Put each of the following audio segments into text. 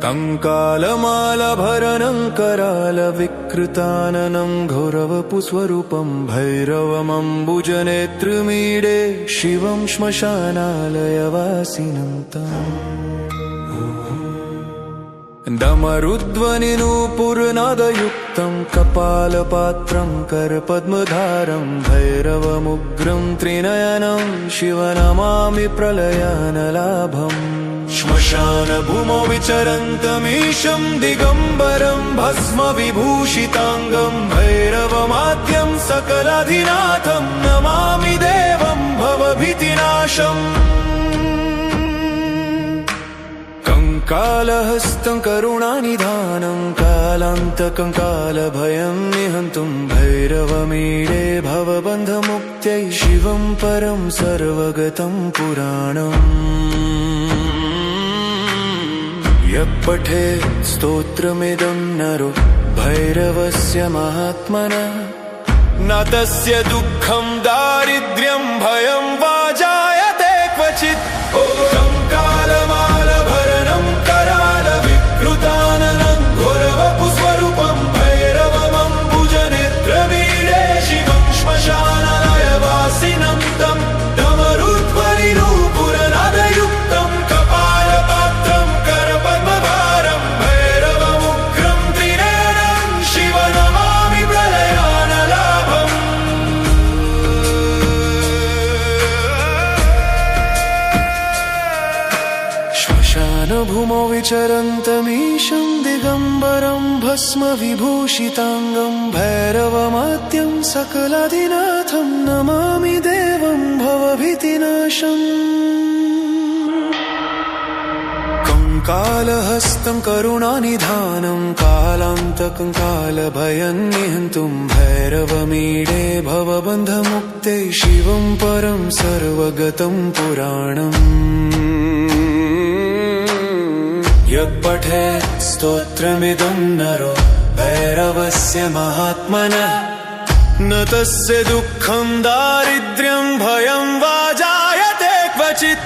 कंकालमालभरणं करालविकृताननं घोरवपुस्वरूपं भैरवमम्बुजनेत्रमीडे शिवं श्मशानालयवासिनं तम् डमरुध्वनिनूपुरनादयुक्तं कपालपात्रं करपद्मधारं भैरवमुग्रं त्रिनयनं शिवनमामि प्रलयानलाभम् श्मशानभूमौ विचरन्तमीशं दिगम्बरं भस्मविभूषिताङ्गं भैरवमाद्यं सकलाधिनाथं नमामि देवं भवभीतिनाशम् कालहस्तं करुणानिधानं कालान्तकं कालभयं निहन्तुं भैरवमीडे भवबन्धमुक्त्यै शिवं परं सर्वगतं पुराणम् यः पठेत् स्तोत्रमिदं नरो भैरवस्य महात्मनः न तस्य दुःखं दारिद्र्यं भयं वा जायते क्वचित्। कालमालभरणं करालविकृताननं घोरवपुस्वरूपं भैरवमम्बुजनेत्रमीडे शिवं श्मशानालयवासिनं तं डमरुध्वनिनूपुरनादयुक्तं कपालपात्रं करपद्मभारं भैरवमुग्रं त्रिनयनं शिवनमामि प्रलयानलाभम् श्मशानभूमौ विचरन्तमीशं दिगम्बरं भस्मविभूषिताङ्गं भैरवमाद्यं सकलाधिनाथं नमामि देवं भवभीतिनाशम् कालहस्तं करुणानिधानं कालान्तकं कालभयं निहन्तुं भैरवमीडे भवबन्धमुक्ते शिवं परं सर्वगतं पुराणम् यः पठेत् स्तोत्रमिदं नरो भैरवस्य महात्मनः न तस्य दुःखं दारिद्र्यं भयं वा जायते क्वचित्।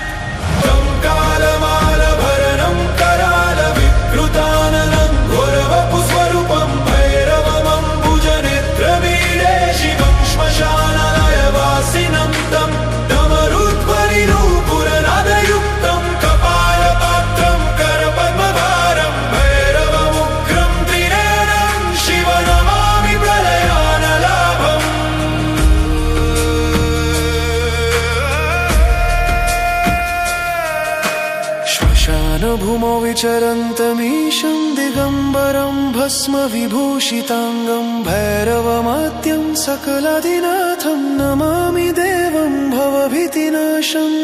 कालमालभरणं करालविकृताननं घोरवपुस्वरूपं भैरवमम्बुजनेत्रमीडे शिवं श्मशानालयवासिनं तं डमरुध्वनिनूपुरनादयुक्तं कपालपात्रं करपद्मभारं भैरवमुग्रं त्रिनयनं शिवनमामि प्रलयानलाभम् श्मशानभूमौ विचरन्तमीशं दिगम्बरं भस्मविभूषिताङ्गं भैरवमाद्यं सकलाधिनाथं नमामि देवं भवभीतिनाशम्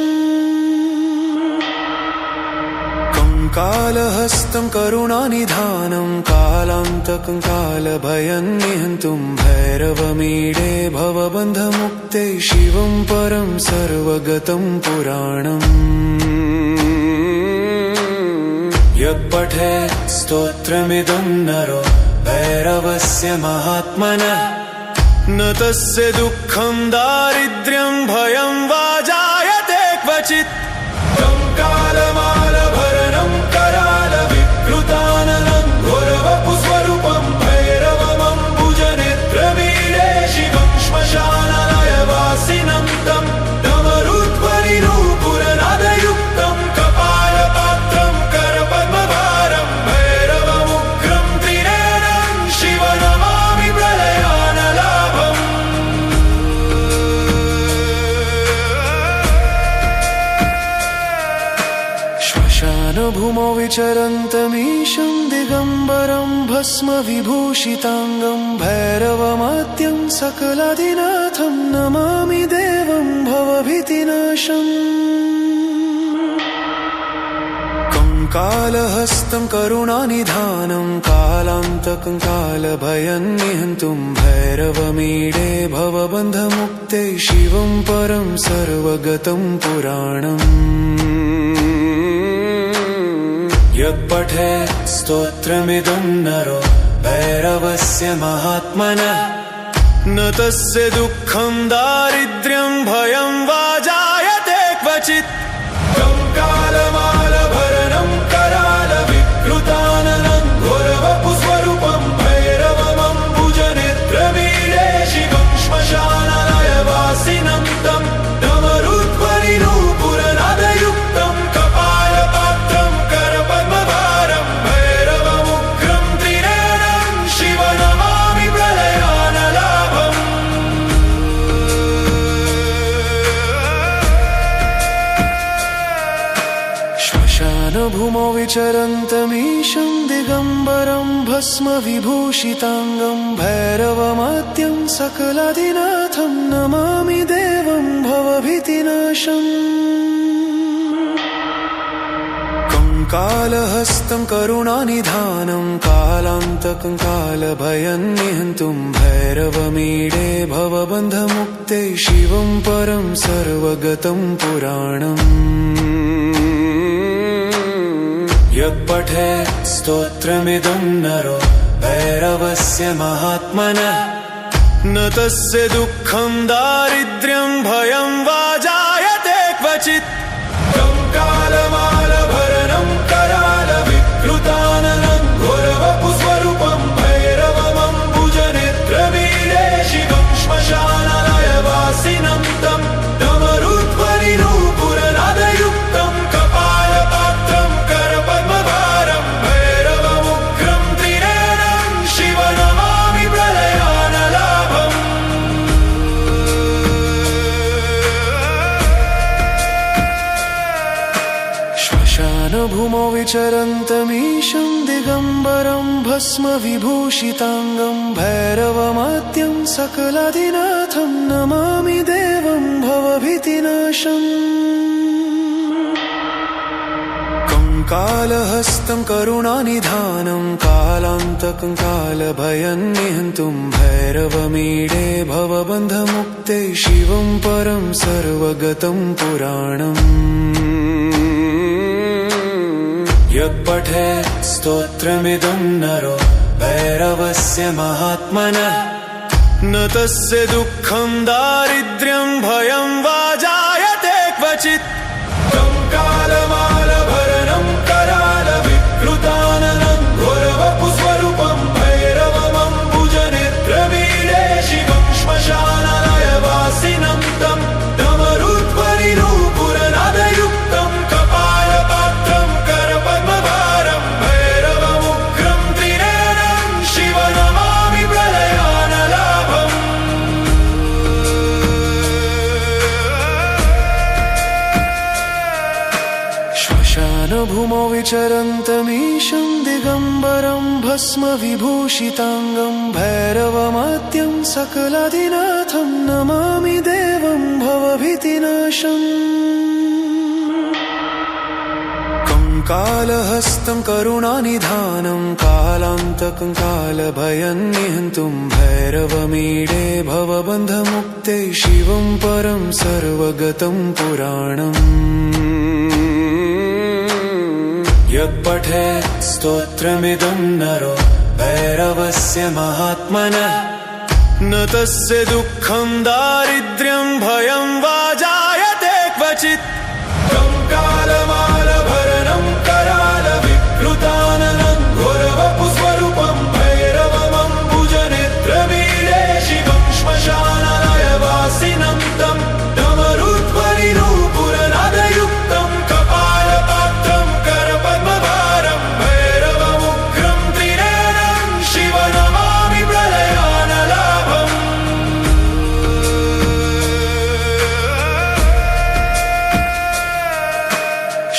कालहस्तं करुणानिधानं कालान्तकं कालभयं निहन्तुं भैरवमीडे भवबन्धमुक्ते शिवं परं सर्वगतं पुराणम् यः पठेत् स्तोत्रमिदं नरो भैरवस्य महात्मनः न तस्य दुःखं दारिद्र्यं भयं वा जायते क्वचित्। कालमालभरणं करालविकृताननं घोरवपुस्वरूपं भैरवमम्बुजनेत्रमीडे शिवं श्मशानालयवासिनं तं डमरुध्वनिनूपुरनादयुक्तं कपालपात्रं करपद्मभारं भैरवमुग्रं त्रिनयनं शिवनमामि प्रलयानलाभम् श्मशानभूमौ विचरन्तमीशं दिगम्बरं भस्मविभूषिताङ्गं भैरवमाद्यं सकलाधिनाथं नमामि देवं भवभीतिनाशम् कालहस्तं करुणानिधानं कालान्तकं कालभयं निहन्तुं भैरवमीडे भवबन्धमुक्ते शिवं परं सर्वगतं पुराणम् यः पठेत् स्तोत्रमिदं नरो भैरवस्य महात्मनः न तस्य दुःखं दारिद्र्यं भयं वा जायते क्वचित्। कालमालभरणं करालविकृताननं विचरन्तमीशं दिगम्बरं भस्मविभूषिताङ्गं भैरवमाद्यं सकलादिनाथं नमामि देवं भवभीतिनाशम् कालहस्तं करुणानिधानं कालान्तकं कालभयन्निहन्तं भैरवमीडे भवबन्धमुक्ते शिवं परं सर्वगतं पुराणम् यत्पठेत् स्तोत्रमिदं नरो भैरवस्य महात्मनः न तस्य दुःखं दारिद्र्यं भयं वा जायते क्वचित् कालमालभरणं करालविकृताननं घोरवपुस्वरूपं भैरवमम्बुजनेत्रमीडे शिवं श्मशानलयवासिनं तं डमरुध्वनिनूपुरनादयुक्तं कपालपात्रं करपद्मभारं भैरवमुग्रं त्रिनयनं शिव नमामि प्रलयानलाभम् श्मशानभूमौ विचरन्तमीशं दिगम्बरं भस्मविभूषिताङ्गं भैरवमाद्यं सकलादिनाथं नमामि देवं भवभीतिनाशम् कालहस्तं करुणानिधानं कालान्तकं कालभयन्निहन्तं भैरवमीडे भवबन्धमुक्ते शिवं परं सर्वगतं पुराणम् यत्पठेत् स्तोत्रमिदं नरो भैरवस्य महात्मनः न तस्य दुःखं दारिद्र्यं भयं वा जायते क्वचित् कालमालभरणं करालविकृताननं घोरवपुस्वरूपं भैरवमम्बुजनेत्रमीडे शिवं श्मशानलयवासिनं तं डमरुध्वनिनूपुरनादयुक्तं कपालपात्रं करपद्मभारं भैरवमुग्रं त्रिनयनं शिव नमामि प्रलयानलाभम् श्मशानभूमौ विचरन्तमीशं दिगम्बरं भस्मविभूषिताङ्गं भैरवमाद्यं सकलादिनाथं नमामि देवं भवभीतिनाशम् कालहस्तं करुणानिधानं कालान्तकं कालभयन्निहन्तं भैरवमीडे भवबन्धमुक्ते शिवं परं सर्वगतं पुराणम् यत्पठेत् स्तोत्रमिदं नरो भैरवस्य महात्मनः न तस्य दुःखं दारिद्र्यं भयं वा जायते क्वचित् कालमालभरणं करालविकृताननं घोरवपुस्वरूपं भैरवमम्बुजनेत्रमीडे शिवं श्मशानलयवासिनं तं डमरुध्वनिनूपुरनादयुक्तं कपालपात्रं करपद्मभारं भैरवमुग्रं त्रिनयनं शिव नमामि प्रलयानलाभम्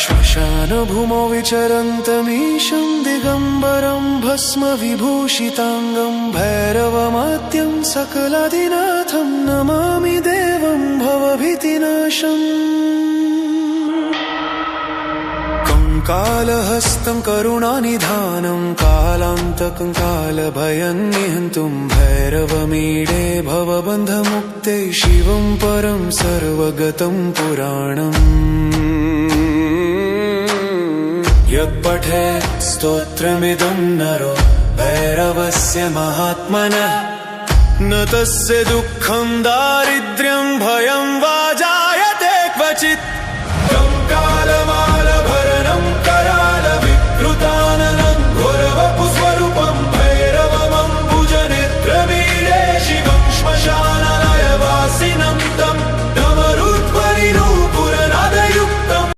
श्मशानभूमौ विचरन्तमीशं दिगम्बरं भस्मविभूषिताङ्गं भैरवमाद्यं सकलादिनाथं नमामि देवं भवभीतिनाशम् कालहस्तं करुणानिधानं कालान्तकं कालभयन्निहन्तं भैरवमीडे भवबन्धमुक्ते शिवं परं सर्वगतं पुराणम् यत्पठेत् स्तोत्रमिदं नरो भैरवस्य महात्मनः न तस्य दुःखं दारिद्र्यं भयं वा जायते क्वचित्